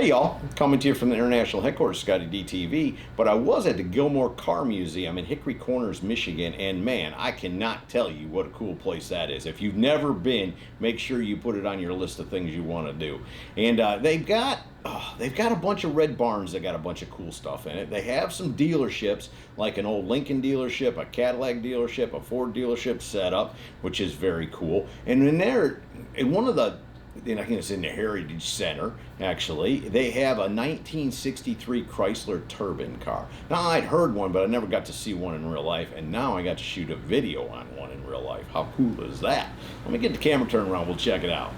Hey y'all, coming to you from the international headquarters, ScottieDTV, but I was at the Gilmore Car Museum in Hickory Corners, Michigan, and man, I cannot tell you what a cool place that is. If you've never been, make sure you put it on your list of things you want to do. And they've got a bunch of red barns that got a bunch of cool stuff in it. They have some dealerships, like an old Lincoln dealership, a Cadillac dealership, a Ford dealership set up, which is very cool. And in there, in one of the I think it's in the Heritage Center, actually. They have a 1963 Chrysler Turbine car. Now, I'd heard one, but I never got to see one in real life, and now I got to shoot a video on one in real life. How cool is that? Let me get the camera turned around. We'll check it out.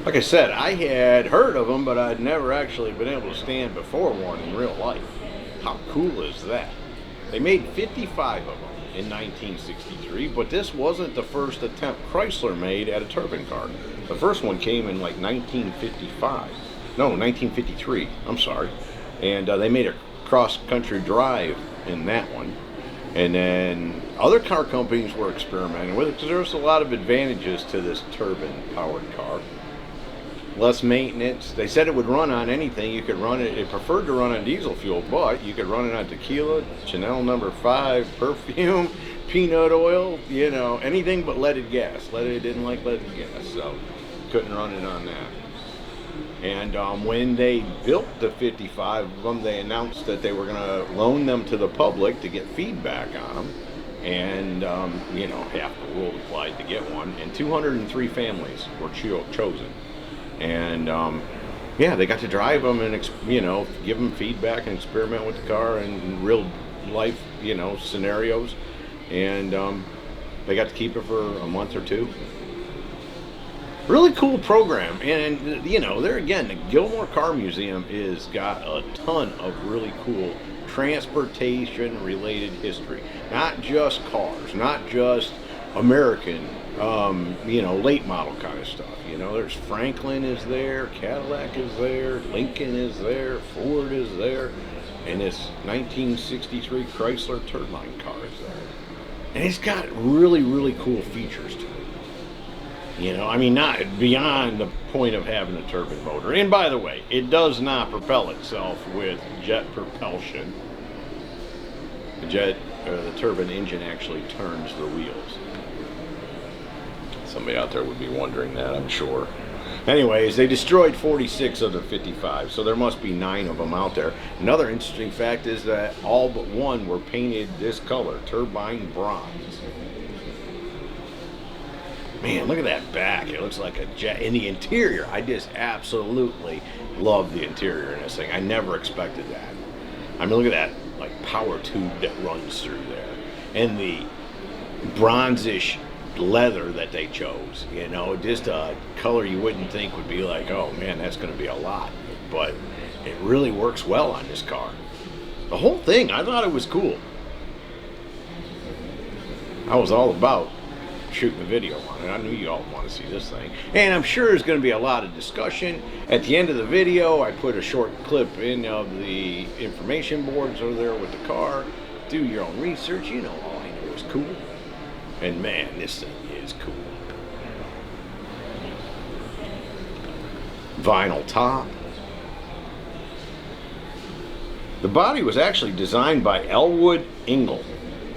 Like I said, I had heard of them, but I'd never actually been able to stand before one in real life. How cool is that? They made 55 of them in 1963, but this wasn't the first attempt Chrysler made at a turbine car. The first one came in like 1955. No, 1953. I'm sorry. And they made a cross-country drive in that one. And then other car companies were experimenting with it because there's a lot of advantages to this turbine-powered car. Less maintenance. They said it would run on anything. You could run it. It preferred to run on diesel fuel, but you could run it on tequila, Chanel No. 5 perfume, peanut oil, you know, anything but leaded gas. It didn't like leaded gas, so couldn't run it on that. And when they built the 55 of them, they announced that they were going to loan them to the public to get feedback on them. And, you know, half the world applied to get one. And 203 families were chosen. And, yeah, they got to drive them and, you know, give them feedback and experiment with the car in real life, you know, scenarios. And they got to keep it for a month or two. Really cool program, and you know, there again, the Gilmore Car Museum is got a ton of really cool transportation related history. Not just cars, not just American, you know, late model kind of stuff. You know, there's Franklin is there, Cadillac is there, Lincoln is there, Ford is there, and this 1963 Chrysler Turbine Car is there. And it's got really, really cool features to it. You know, I mean, not beyond the point of having a turbine motor. And by the way, it does not propel itself with jet propulsion. The turbine engine actually turns the wheels. Somebody out there would be wondering that, I'm sure. Anyways, they destroyed 46 of the 55, so there must be 9 of them out there. Another interesting fact is that all but one were painted this color, Turbine Bronze. Man, look at that back. It looks like a jet. In the interior, I just absolutely love the interior in this thing. I never expected that. I mean, look at that, like, power tube that runs through there. And the bronzish leather that they chose, you know, just a color you wouldn't think would be like, oh man, that's going to be a lot. But it really works well on this car. The whole thing, I thought it was cool. I was all about shooting a video on it. I knew you all want to see this thing, and I'm sure there's going to be a lot of discussion at the end of the video. I put a short clip in of the information boards over there with the car. Do your own research. You know, all I know is cool, and man, this thing is cool. Vinyl top. The body was actually designed by Elwood Engel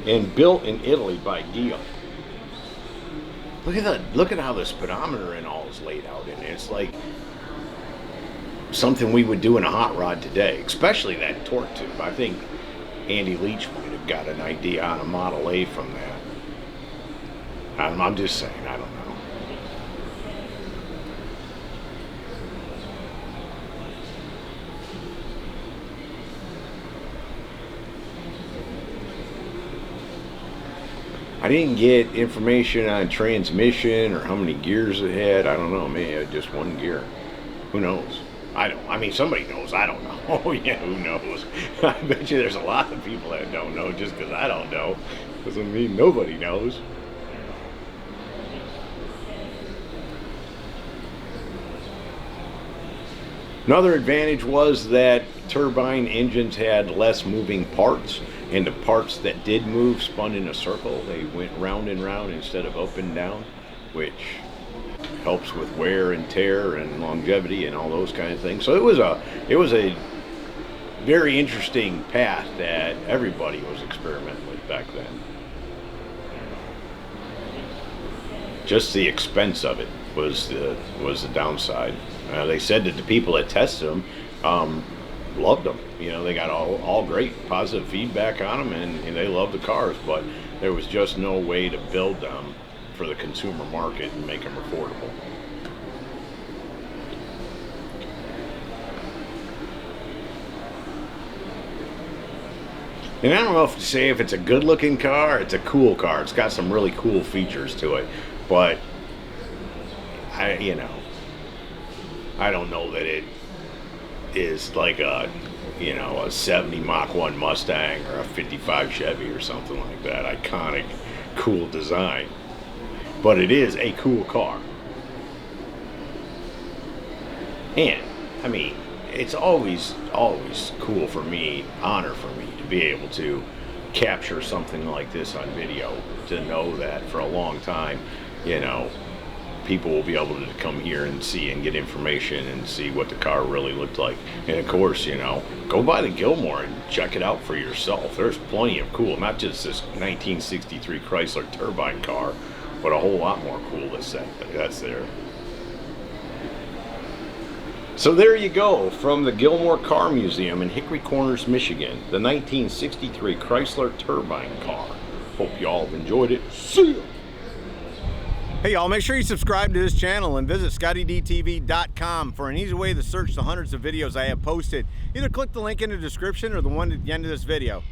and built in Italy by Dio. Look at how the speedometer and all is laid out in it. It's like something we would do in a hot rod today, especially that torque tube. I think Andy Leach might have got an idea on a Model A from that. I'm just saying, I don't know. I didn't get information on transmission or how many gears it had. I don't know. Maybe it had just one gear. Who knows? I mean, somebody knows. I don't know. Oh, yeah, who knows? I bet you there's a lot of people that don't know just because I don't know. Doesn't mean nobody knows. Another advantage was that turbine engines had less moving parts, and the parts that did move spun in a circle. They went round and round instead of up and down, which helps with wear and tear and longevity and all those kind of things. So it was a very interesting path that everybody was experimenting with back then. Just the expense of it was the downside. They said that the people that tested them loved them. You know, they got all great positive feedback on them, and they loved the cars, but there was just no way to build them for the consumer market and make them affordable. And I don't know if to say if it's a good looking car, it's a cool car. It's got some really cool features to it, but I don't know that it is like a 70 Mach 1 Mustang or a 55 Chevy or something like that. Iconic, cool design. But it is a cool car. And, I mean, it's always cool for me, honor for me, to be able to capture something like this on video, to know that for a long time, people will be able to come here and see and get information and see what the car really looked like. And of course, go by the Gilmore and check it out for yourself. There's plenty of cool, not just this 1963 Chrysler Turbine car, but a whole lot more cool that's there. So there you go, from the Gilmore Car Museum in Hickory Corners, Michigan, the 1963 Chrysler Turbine Car. Hope y'all have enjoyed it. See ya! Hey y'all, make sure you subscribe to this channel and visit ScottieDTV.com for an easy way to search the hundreds of videos I have posted. Either click the link in the description or the one at the end of this video.